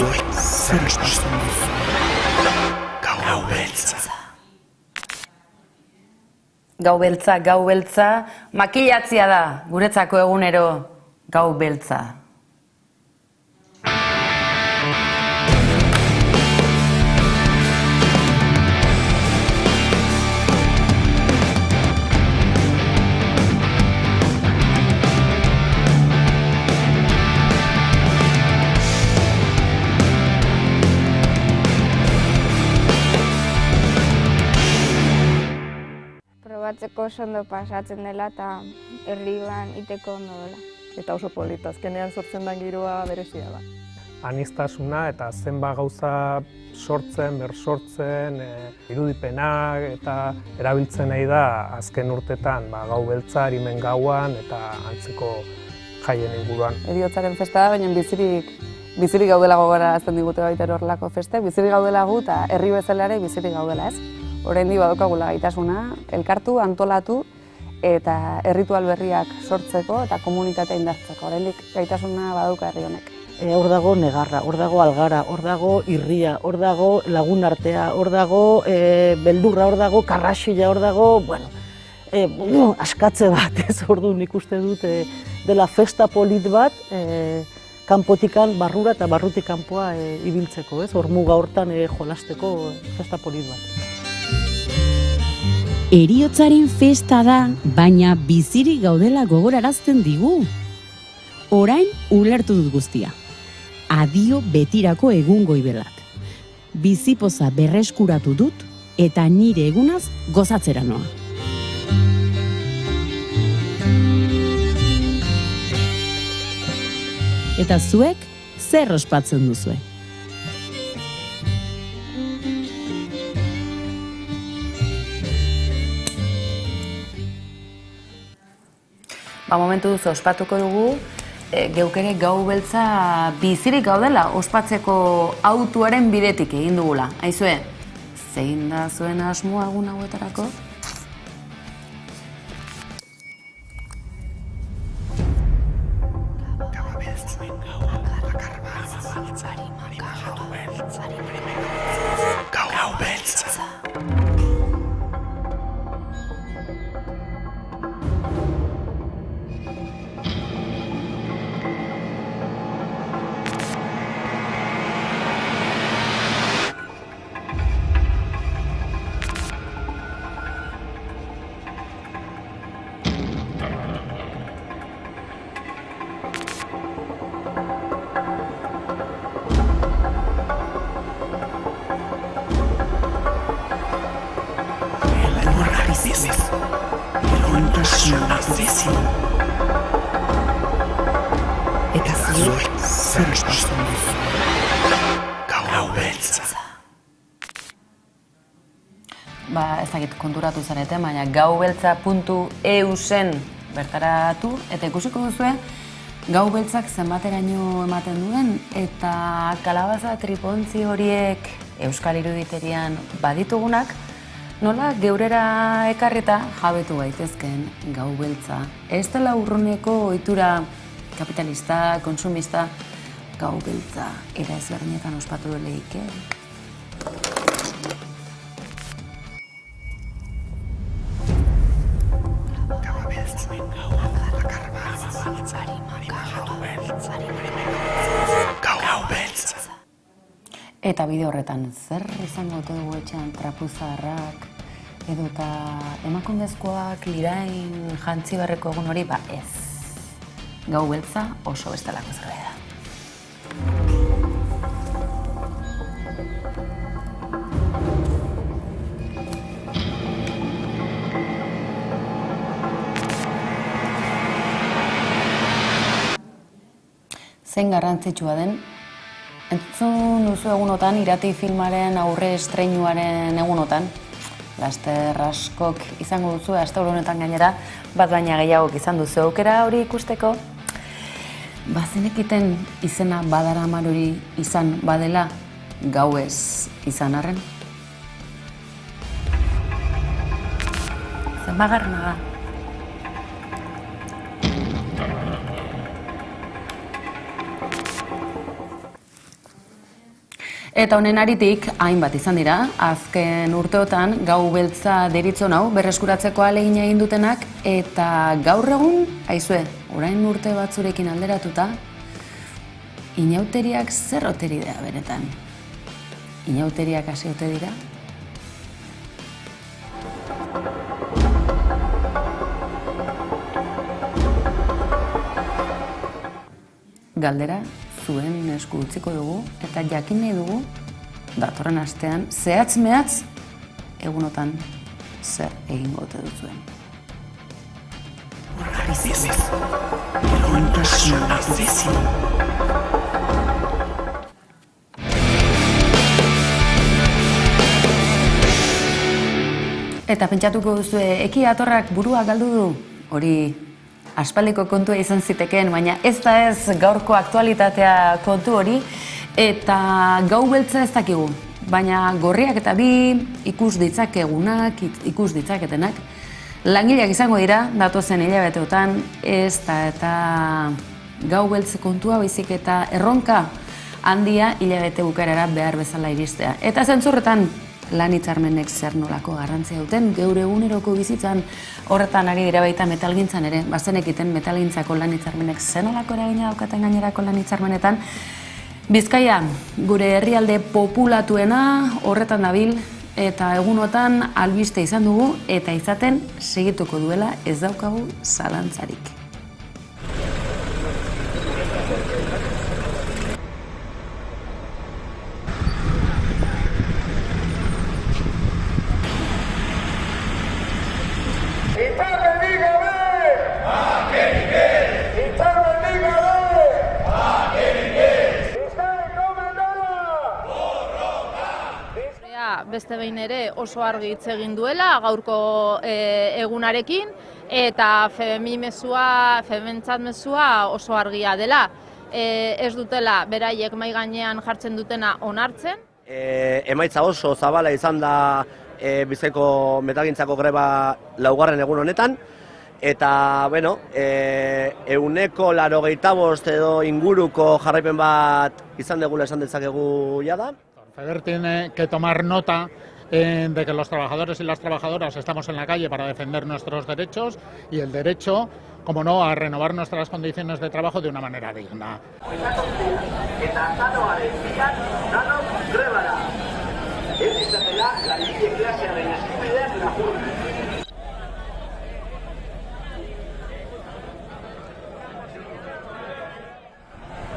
zuek zer ospatzen duzu? Gau beltza. Gau beltza, makilatzia da, guretzako egunero gau beltza. Probatzeko oso ondo pasatzen dela eta herrian iteko ondo dela. Eta oso polita, azkenean sortzen den giroa berezia da. Aniztasuna eta zenbat gauza sortzen, bersortzen, irudipenak eta erabiltzen nahi da azken urtetan gau beltza, arimen gauan eta antzeko jaien inguruan. Heriotzaren festa da, baina bizirik gaudela gogorarazten digute baita horrelako festek, bizirik gaudela gu eta herri bezala ere bizirik gaudela, ez? Oraindik badokagula gaitasuna, elkartu, antolatu eta erritual berriak sortzeko eta komunitatea indartzeko. Oraindik gaitasuna badauka herri honek. Hor dago negarra, hor dago algara, hor dago irria, hor dago lagun artea, hor dago beldurra, hor dago karraxila, hor dago, askatze bat, ez orduan nik uste dut dela festa polit bat, kanpotikan barrura eta barrutik kanpoa ibiltzeko, ez? Hor muga hortan jolasteko festa polit bat. Heriotzaren festa da, baina bizirik gaudela gogorarazten digu. Orain ulertu dut guztia. Adio betirako egun goibelak. Bizipoza berreskuratu dut eta nire egunaz gozatzera noa. Eta zuek zer ospatzen duzue? Momentu duzu ospatuko dugu, geuk ere gau beltza bizirik gaudela ospatzeko autuaren bidetik egin dugula. Aizue, zein da zuen asmoa egun hauetarako? Gau beltza. Eta zuek zer ospatzen duzu? Gau beltza. Ez dakit konturatu zarete, baina gaubeltza.eu zen bertaratu eta ikusiko duzue gau beltzak zenbateraino ematen duen eta kalabaza tripontzi horiek euskal iruditerian baditugunak nola geurera ekarreta jabetu gaitezken gau beltza. Ez dela urruneko ohitura kapitalista, konsumista, gau beltza era ezberdinetan ospatu leike. Gau beltza. Eta bide horretan, zer izango ote dugu etxean trapuzarrak edota emakundezkoak lirain jantzi barreko egun hori, ez. Gau beltza oso bestelako zerbait da. Zein garrantzitsua den, entzun duzu egunotan, Irati filmaren aurre estreinuaren egunotan. Laster askok izango duzu, asteuru honetan gainera, bat baina gehiagok izan duzu aukera hori ikusteko. Bazenekiten izena badaramar hori izan badela, gauez izan arren. Zenbagarrena da. Eta honen aritik, hainbat izan dira, azken urteotan gau beltza deritzon hau berreskuratzeko ahalegina egin dutenak, eta gaur egun, aizue, orain urte batzurekin alderatuta, inauteriak zer oteri da benetan? Inauteriak hasi ote dira? Galdera zuen esku utziko dugu eta jakin nahi dugu datorren astean zehatz-mehatz egunotan zer egingo ote duzuen. Eta pentsatuko duzue, eki atorrak burua galdu du? Hori aspaldiko kontua izan zitekeen, baina ez da ez gaurko aktualitatea kontu hori, eta gau beltza ez dakigu. Baina gorriak eta bi ikus ditzakegunak, ikus ditzaketenak, langileak izango dira, datozen hilabeteotan, ez da eta gau beltz kontua baizik eta erronka handia hilabete bukaerara behar bezala iristea. Eta zentzurretan, lan hitzarmenek zer nolako garrantzia duten, geure eguneroko bizitzan horretan ari dira baita metalgintzan ere, bazenekiten metalgintzako lan hitzarmenek zer nolako eragina daukaten gainerako lan hitzarmenetan. Bizkaia, gure herrialde populatuena horretan dabil, eta egunotan albiste izan dugu, eta izaten segituko duela ez daukagu zalantzarik. Beste behin ere oso argi hitz egin duela gaurko egunarekin eta fementzat mezua oso argia dela. Ez dutela beraiek mahai gainean jartzen dutena onartzen. Emaitza oso zabala izan da Bizkaiko metalgintzako greba laugarren egun honetan. Eta, bueno, 185 edo inguruko jarraipen bat izan degula esan dezakegu jada. FEDER tiene que tomar nota de que los trabajadores y las trabajadoras estamos en la calle para defender nuestros derechos y el derecho, como no, a renovar nuestras condiciones de trabajo de una manera digna.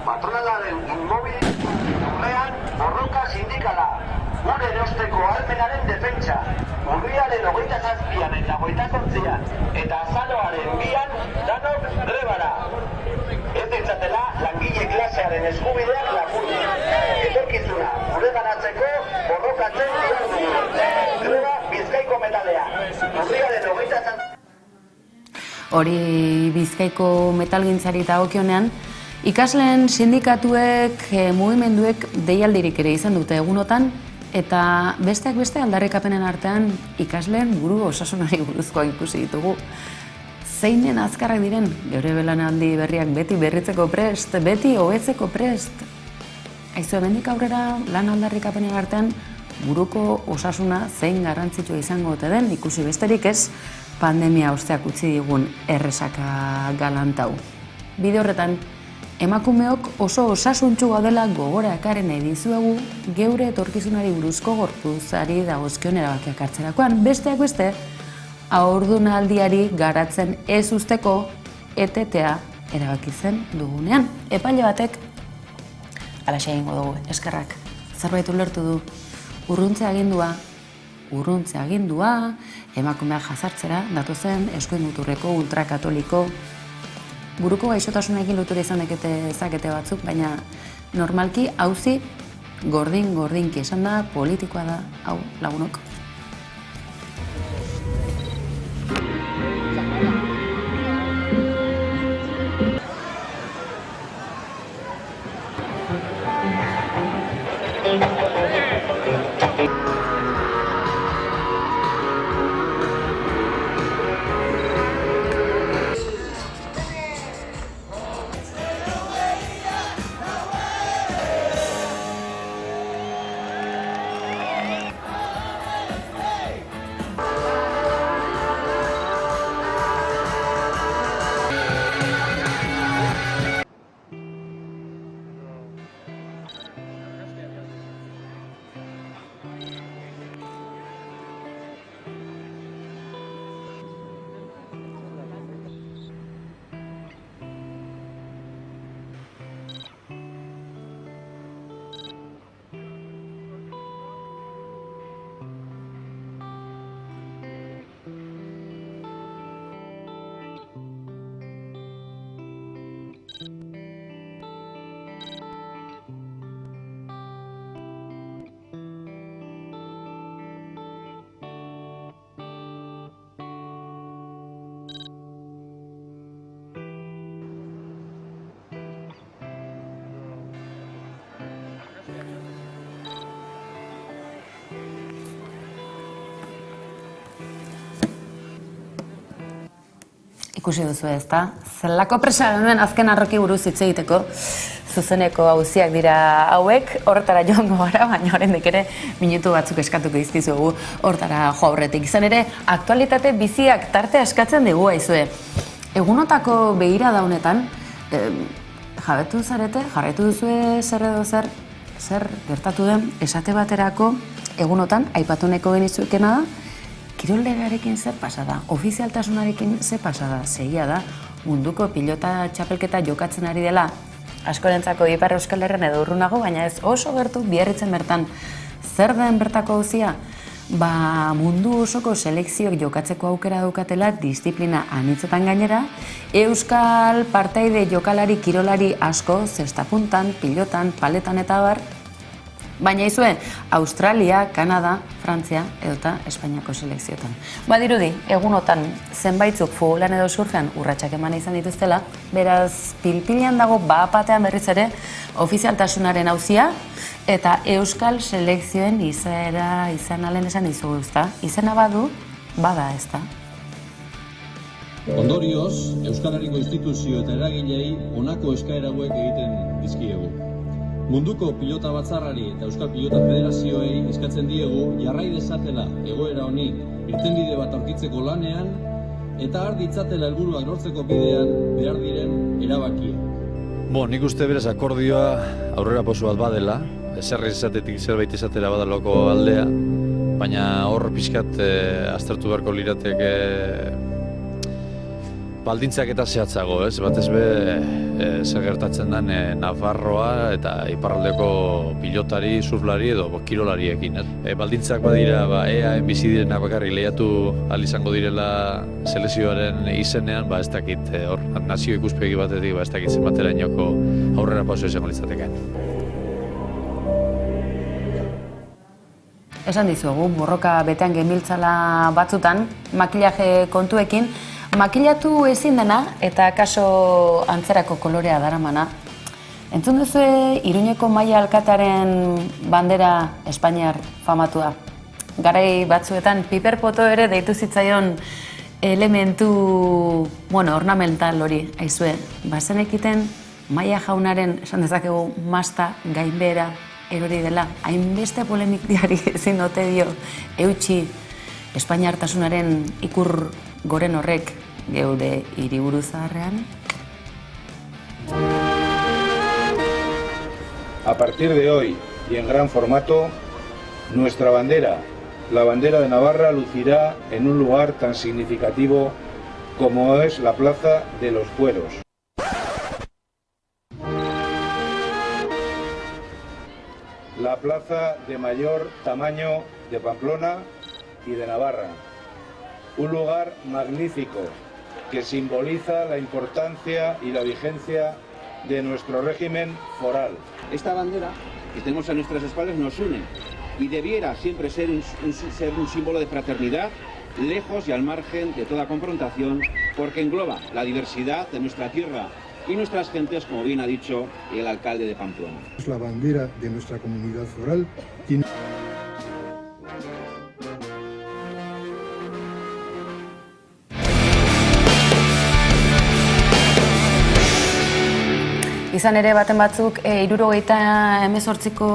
Patronalaren inmobil urrean borroka sindikala, gure erosteko ahalmenaren defentsa, urriaren 27an eta 28an eta azaroaren 2an danok grebara. Ez ditzatela langile klasearen eskubideak lapurtu. Etorkizuna gure ganatzeko borrokatzen dugu. Greba Bizkaiko metalea, urriaren 27an. Hori Bizkaiko metalgintzari dagokionean, ikasleen sindikatuek, mugimenduek deialdirik ere izan dute egunotan, eta besteak beste aldarrikapenen artean ikasleen buru osasunari buruzkoa ikusi ditugu. Zeinen azkarrak diren, geure belanaldi berriak beti berritzeko prest, beti hobetzeko prest. Aizu, hemendik aurrera lan aldarrikapenen artean buruko osasuna zein garrantzitsua izango ote den, ikusi besterik ez, pandemia osteak utzi digun erresaka galantau. Bide horretan, emakumeok oso osasuntsu gaudela gogora ekarri nahi dizuegu geure etorkizunari buruzko gorputzari dagozkion erabakiak hartzerakoan. Besteak beste, haurdunaldiari garatzen ez usteko etetea erabakitzen dugunean. Epaile batek, alaxe egingo dugu, eskerrak, zerbait ulertu du, urruntze agindua, emakumeak jazartzera, datozen eskuin muturreko ultrakatoliko buruko gaixotasunekin lotura izan ezakete batzuk, baina normalki auzi gordin-gordinki esan da, politikoa da, hau lagunok. ikusi duzu ezta? Zelako presa genuen azken arroki buruz hitz egiteko, zuzeneko auziak dira hauek, horretara joango gara, baina oraindik ere minutu batzuk eskatuko dizkizuegu horretara jo aurretik. Izan ere, aktualitate biziak tarte askatzen digu aizue. Egunotako begirada honetan, jabetu zarete, jarraitu duzue zer edo zer gertatu den esate baterako egunotan aipatu nahiko genizuekena da, kirollegarekin zer pasada, ofizialtasunarekin zer pasada, segia da, munduko pilota txapelketa jokatzen ari dela, askorentzako Ipar Euskal Herrian edo urrunago, baina ez oso gertu Biarritzen bertan. Zer den bertako gauzia? Mundu osoko selekzioak jokatzeko aukera daukatela disiplina anitzetan gainera, euskal partaide jokalari kirolari asko, zestapuntan, pilotan, paletan eta bar, baina izue, Australia, Kanada, Frantzia edota Espainiako selekziotan. Badirudi, egunotan zenbaitzuk futbolan edo surfean urratsak eman izan dituztela, beraz pilpilean dago bapatean berriz ere ofizialtasunaren auzia eta euskal selekzioen izaera izan alen esan dizugu, ezta? Izena badu, bada, ezta? Ondorioz, Euskal Herriko instituzio eta eragilei honako eskaera hauek egiten dizkiegu. Munduko pilota batzarrari eta Euskal Pilota Federazioei eskatzen diegu jarrai dezatela egoera honi irtenbide bat aurkitzeko lanean eta har ditzatela helburuak lortzeko bidean behar diren erabakia. Nik uste berez akordioa aurrera pauso bat badela, zerri izatetik zerbait izatera badaloko aldea, baina hor pixkat aztertu beharko lirateke baldintzak eta zehatzago, ez? Batez be, zer gertatzen den Nafarroa eta iparraldeko pilotari, surflari edo kirolariekin. Baldintzak badira, EAen bizi direnak bakarrik lehiatu ahal izango direla selekzioaren izenean, ez dakit, hor, nazio ikuspegi batetik, ez dakit zenbaterainoko aurrera pauso izango litzateke. Esan dizuegu, borroka betean genbiltzala batzutan, makillaje kontuekin, makillatu ezin dena eta kaso antzerako kolorea daramana. Entzun duzue Iruñeko Maia alkatearen bandera Espainiar famatua. Garai batzuetan piperpoto ere deitu zitzaion elementu, ornamental hori, aizue. Bazenekiten Maia jaunaren, esan dezakegu, masta gainbehera erori dela. Hainbeste polemikdiari ezin ote dio eutxi Espainiartasunaren ikur goren horrek geure hiriburu zaharrean. A partir de hoy y en gran formato, nuestra bandera, la bandera de Navarra, lucirá en un lugar tan significativo como es la Plaza de los Fueros. La plaza de mayor tamaño de Pamplona y de Navarra. Un lugar magnífico que simboliza la importancia y la vigencia de nuestro régimen foral. Esta bandera que tenemos a nuestras espaldas nos une y debiera siempre ser un símbolo de fraternidad, lejos y al margen de toda confrontación, porque engloba la diversidad de nuestra tierra y nuestras gentes, como bien ha dicho el alcalde de Pamplona. La bandera de nuestra comunidad foral tiene... Izan ere baten batzuk 78ko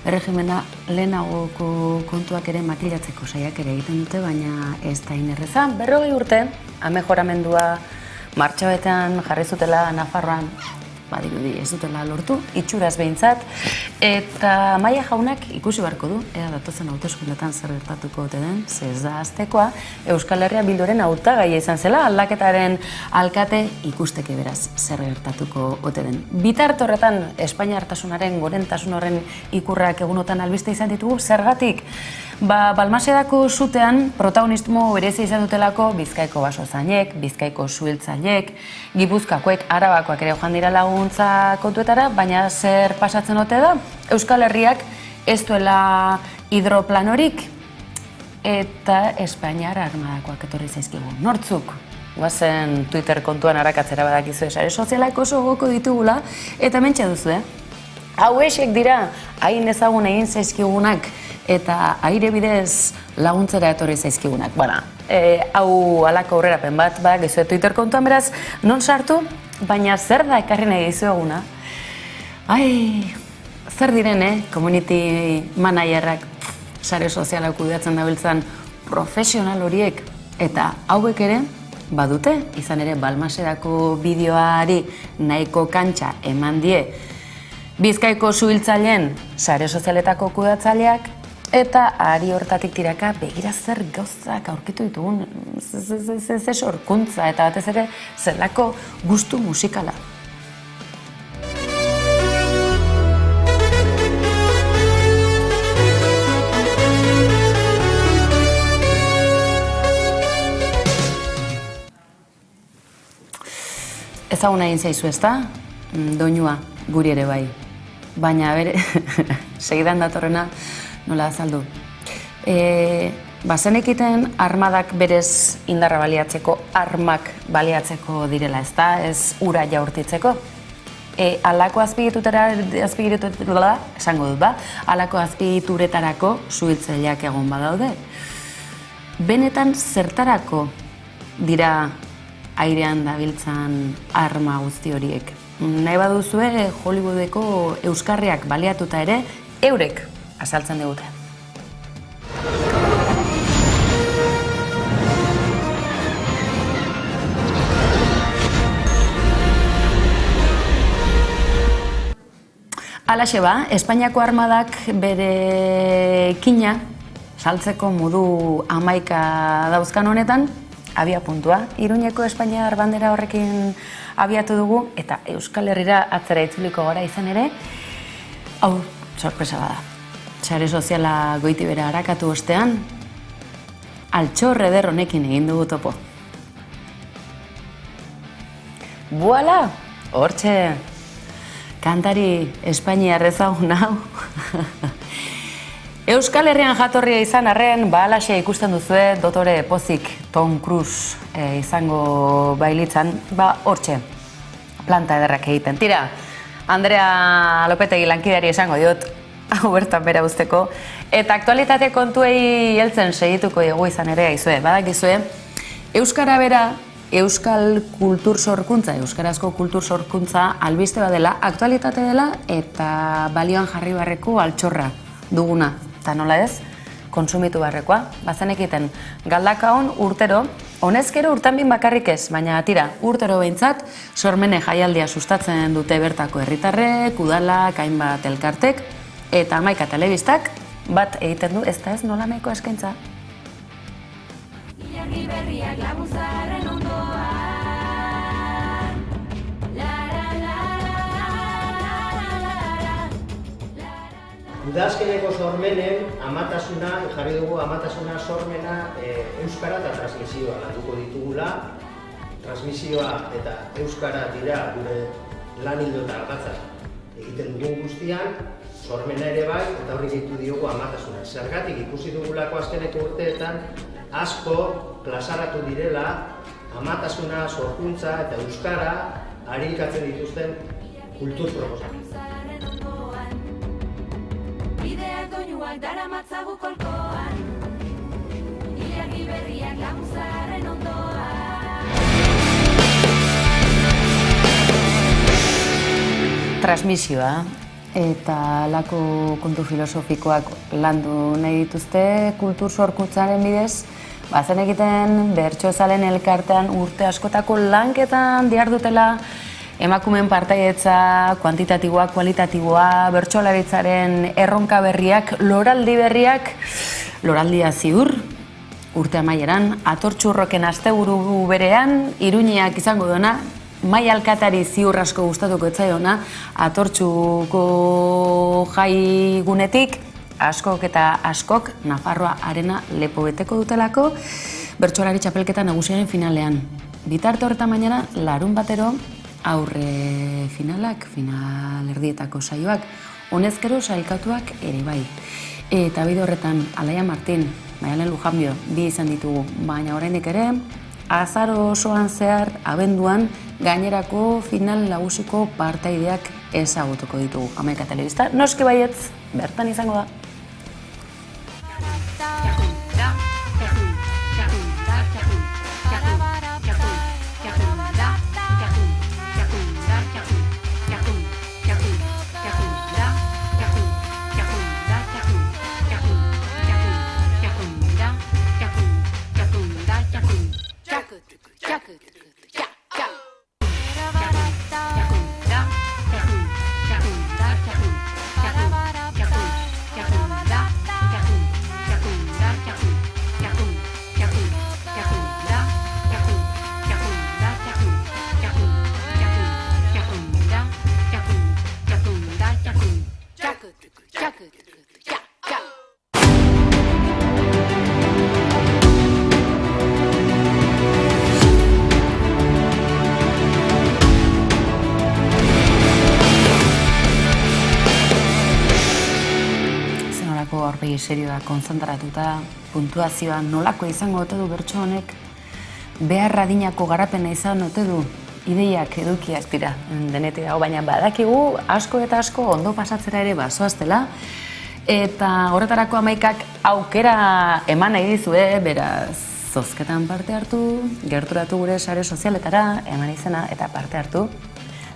erregimena lehenagoko kontuak ere makilatzeko saiak ere egiten dute, baina ez da inerreza. 40 urte, amejoramendua martxabetean jarri zutela Nafarroan, badirudi ez dutela lortu, itxuraz behintzat, eta Maia jaunak ikusi beharko du, ea datozen hauteskundetan zer gertatuko ote den, ez da aztekoa, Euskal Herria Bilduren hautagaia izan zela, aldaketaren alkate ikusteke beraz zer gertatuko ote den. Bitarte horretan, Espainiartasunaren gorentasun horren ikurrak egunotan albiste izan ditugu, zergatik? Balmasedako sutean protagonismo berezi izan dutelako Bizkaiko basozainek, Bizkaiko suhiltzainek, Gipuzkoakoek, Arabakoak ere joan dira laguntza kontuetara, baina zer pasatzen ote da? Euskal Herriak ez duela hidroplanorik eta Espainiar armadakoak etorri zaizkigu. Nortzuk? Guazen Twitter kontuan arakatzera badakizu sare sozialak oso goko ditugula eta mentxe duzu, Hauexek dira, hain ezagun egin zaizkigunak eta aire bidez laguntzera etorri zaizkigunak. hau alako aurrerapen bat, gizu Twitter kontuan beraz, non sartu, baina zer da ekarri nahi dizueguna? Zer diren, community managerrak, sare sozialak kudeatzen dabiltzan profesional horiek, eta hauek ere, badute, izan ere Balmasedako bideoari nahiko kantxa eman die Bizkaiko suhiltzaileen sare sozialetako kudeatzaileak, eta ari hortatik tiraka begira zer gauzak aurkitu ditugun, ze sorkuntza eta batez ere zelako gustu musikala. Ezaguna egin zaizu ezta, doinua guri ere bai. Baina bere, segidan datorrena nola azaldu. Bazenekiten armadak berez indarra baliatzeko, armak baliatzeko direla ezta, ez ura jaurtitzeko. Halako azpigituretarako suhiltzaileak egon badaude. Benetan zertarako dira airean dabiltzan arma guzti horiek. Nahi baduzue Hollywoodeko euskarriak baliatuta ere, eurek azaltzen digute. Halaxe ba, Espainiako armadak bere kina saltzeko modu 11 dauzkan honetan, abia puntua. Iruñeko Espainiar bandera horrekin abiatu dugu, eta Euskal Herrira atzera itzuliko gara izan ere, hau, sorpresa bada. Sare soziala Goitibera harakatu ostean, altxor eder honekin egin dugu topo. Buala, hortxe, kantari Espainiar ezagun hau. Euskal Herrian jatorria izan arren, halaxe ikusten duzue dotore pozik Tom Cruise izango bailitzan, hortxe, planta ederrak egiten. Tira, Andrea Lopetegi lankidari esango diot, hau bertan bera usteko, eta aktualitate kontuei heltzen segituko dugu izan ere aizue. Badakizue, Euskara bera, Euskal kultur sorkuntza, Euskarazko kultur sorkuntza albiste badela, aktualitate dela, eta balioan jarri barreko altxorra duguna. Eta nola ez, konsumitu barrekoa. Bazenekiten galdaka hon urtero, honezkero urtanbin bakarrik ez, baina tira, urtero behintzat, sormene jaialdia sustatzen dute bertako herritarrek, udalak, hainbat elkartek, eta 11 telebistak bat egiten du, ez da ez nola nahiko eskaintza. Ilargi berriak labuzarren ondoan. Udazkeneko sormenen amatasuna, jarri dugu amatasuna sormena euskara eta transmisioa landuko ditugula. Transmisioa eta euskara dira gure lan ildo eta argatzak egiten dugun guztian, sormena ere bai, eta horri ditu diogu amatasuna. Zergatik ikusi dugulako azkeneko urteetan asko plazaratu direla amatasuna, sorkuntza eta euskara harilkatzen dituzten kultur proposamen. Bideak doinuak dara matzagu kolkoan, ilargi berriak labuzarren ondoan. Transmisioa eta lako kontu filosofikoak landu nahi dituzte kultur sorkuntzaren bidez, bazen egiten bertsozalen elkartean urte askotako lanketan dihardutela emakumeen partaietza, kuantitatiboa, kualitatiboa, bertsolaritzaren erronka berriak, loraldi berriak, loraldia ziur, urte amaieran, atortxurroken asteburu berean, Iruñeak izango duena, Mai alkatari ziur asko gustatuko etzaiona, atortxuko jai gunetik, askok eta askok Nafarroa arena lepo beteko dutelako, bertsolari txapelketa nagusiaren finalean. Bitarte horretan bainera, larun batero, aurre finalak, final erdietako saioak, honezkero sailkatuak ere bai. Eta bide horretan, Alaia Martin, Maialen Lujanbio, bi izan ditugu, baina oraindik ere, azaro osoan zehar, abenduan, gainerako final nagusiko partaideak ezagutuko ditugu. 11 telebista, noski baietz, bertan izango da. Zenolako aurpegi serioa konzentratuta, puntuazioa nolako izango ote du bertso honek, behar adinako garapena izan ote du, ideiak edukiak dira denetik dago, baina badakigu asko eta asko ondo pasatzera ere bazoaztela, eta horretarako amaikak aukera eman nahi dizue, beraz, zozketan parte hartu, gerturatu gure sare sozialetara, eman izena eta parte hartu.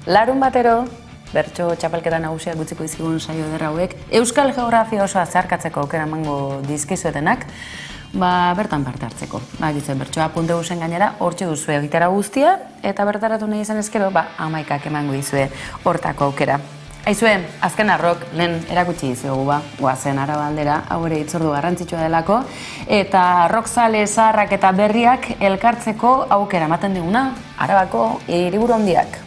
Larun batero, bertso txapelketa nagusiak gutziko izkigun saio ederra hauek, Euskal Geografia osoa zeharkatzeko aukera emango dizkizuetenak, bertan parte hartzeko. Gizuen, bertsoa.eusen gainera, hortxe duzue egitera guztia, eta bertaratu nahi izan ezkero, amaikak emango dizue hortako aukera. Aizue, azken arrok, lehen erakutsi dizuegu goazen Araba aldera, hau ere hitzordu garrantzitsua delako, eta rockzale zaharrak eta berriak elkartzeko aukera ematen diguna, Arabako hiriburu handiak.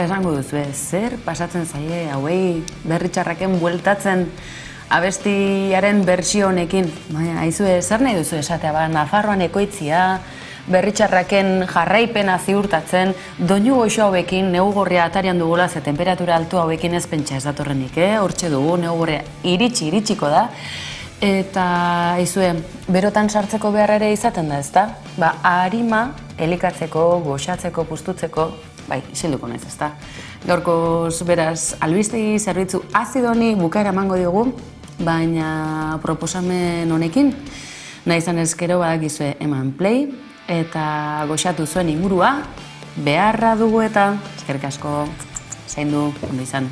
Esango duzu, zer pasatzen zaie hauei berritxarraken bueltatzen abestiaren bersio honekin. Baina, aizue, zer nahi duzu esatea, Nafarroan ekoitzia, berritxarraken jarraipena ziurtatzen, doinu goxo hauekin, negu gorria atarian dugula, ze temperatura altu hauekin ez pentsa ez datorrenik, hortxe dugu, negu gorria iritsiko da. Eta, aizue, berotan sartzeko behar ere izaten da, ezta? Arima elikatzeko, goxatzeko, pustutzeko, isilduko naiz, ezta? Gaurkoz, beraz, albistegi zerbitzu azidoni bukaera emango diogu, baina proposamen honekin, nahi izan ezkero badakizue eman play, eta goxatu zuen ingurua, beharra dugu eta, eskerrik asko, zaindu, ondo izan.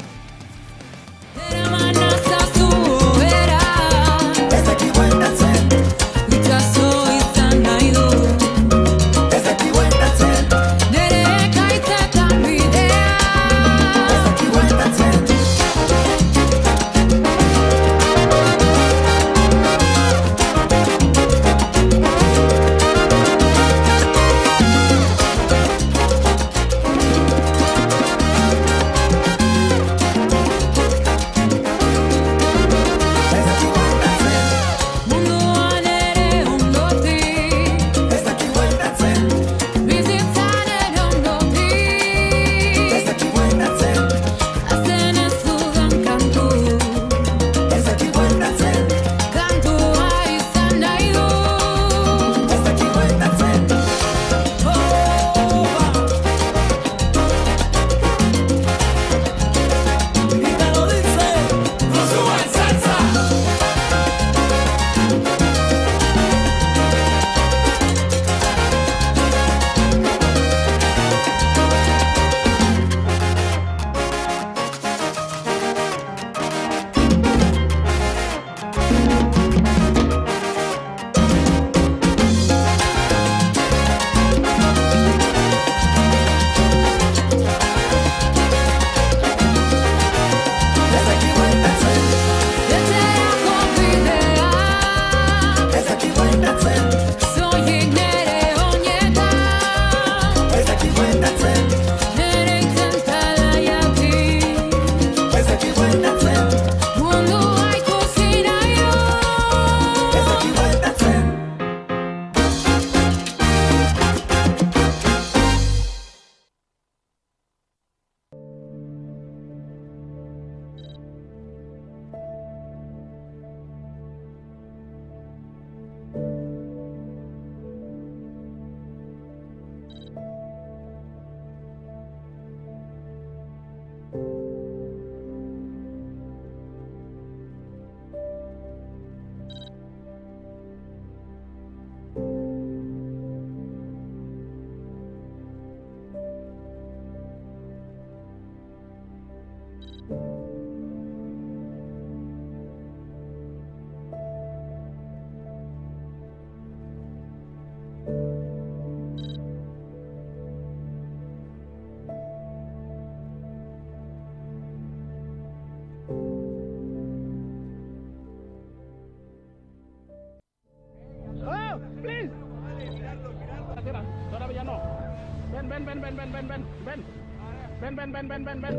Ven.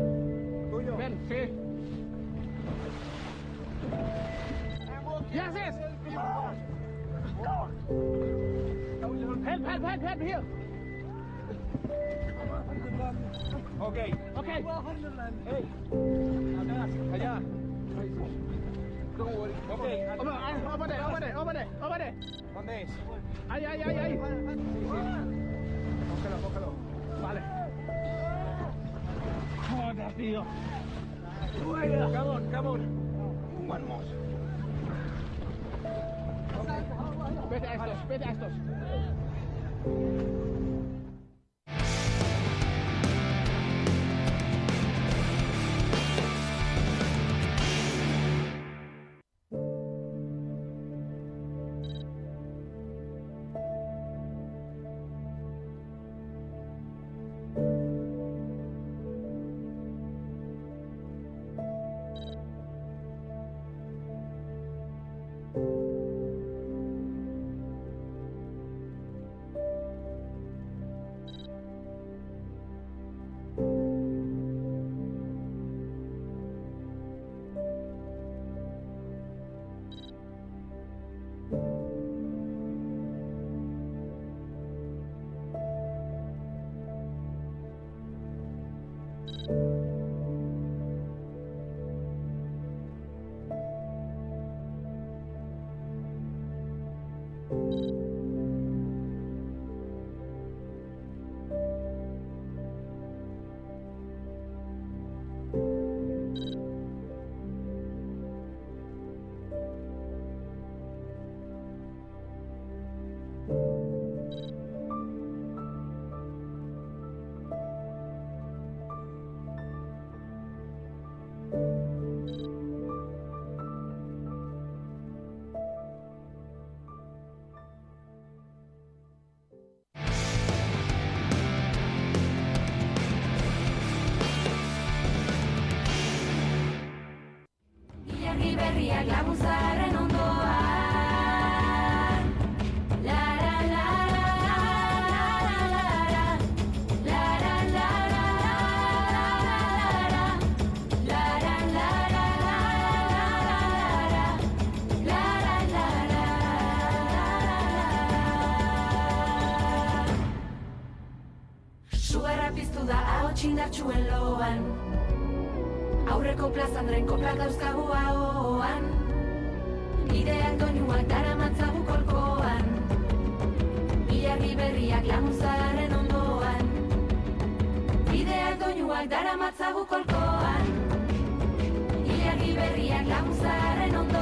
Tuyo. Ven, sí. ¿Qué haces? Help, here. Okay. Hey. Allá. Don't worry. Okay. Over there. ¿Dónde es? Ahí. Cógelo. Vale. Joder, tío. Come on. One more. Vete a estos. Berriak laguntzaren ondoan. La la la la la la la Sugarra piztu da ahots indartsuen loan. Aurreko plazandren koplak dauzkagu ahoan. Ideak doinuak daramatzagu kolkoan. Ilargi berriak laguntzaren ondoan. Ideak doinuak daramatzagu kolkoan. Ilargi berriak laguntzaren ondoan.